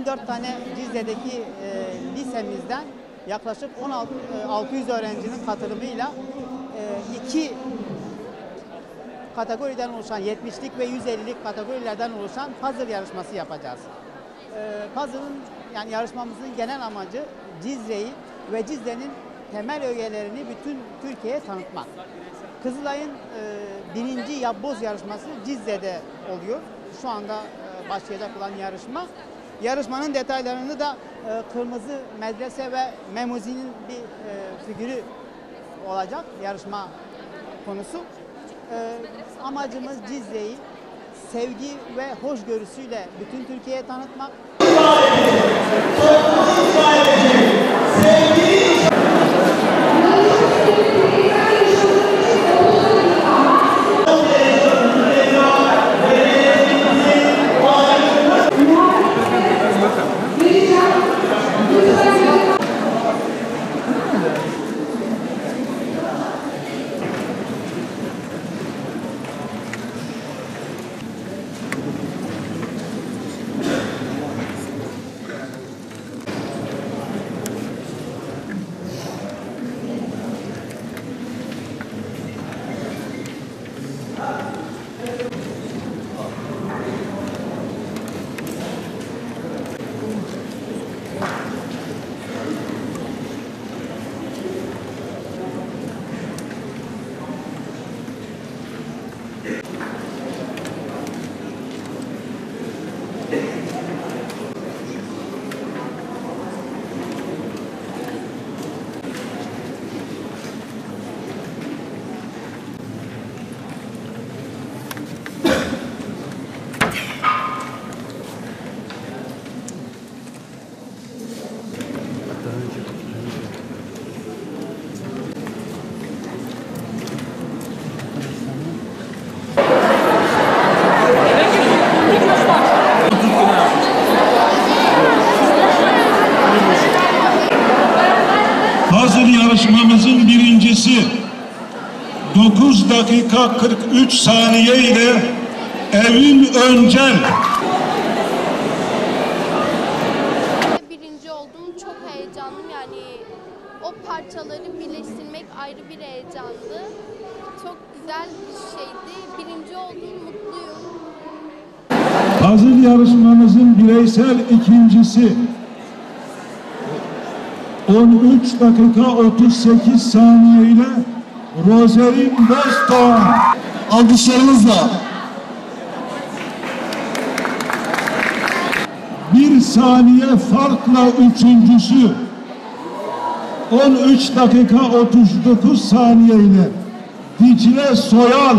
14 tane Cizre'deki lisemizden yaklaşık 600 öğrencinin katılımıyla iki kategoriden oluşan 70'lik ve 150'lik kategorilerden oluşan puzzle yarışması yapacağız. Puzzle'ın yani yarışmamızın genel amacı Cizre'yi ve Cizre'nin temel öğelerini bütün Türkiye'ye tanıtmak. Kızılay'ın birinci yapboz yarışması Cizre'de oluyor. Şu anda başlayacak olan yarışma. Yarışmanın detaylarını da Kırmızı Medrese ve Memuzi'nin bir figürü olacak yarışma konusu. Amacımız Cizre'yi sevgi ve hoşgörüsüyle bütün Türkiye'ye tanıtmak. Puzzle yarışmamızın birincisi 9 dakika 43 saniye ile Evin Öncel. Birinci oldum, çok heyecanlıyım. Yani o parçaları birleştirmek ayrı bir heyecandı. Çok güzel bir şeydi. Birinci oldum, mutluyum. Puzzle yarışmamızın bireysel ikincisi 13 dakika 38 saniye ile Roselin Boston. Alkışlarınızla. 1 saniye farkla üçüncüsü 13 dakika 39 saniye ile Dicle Soyan.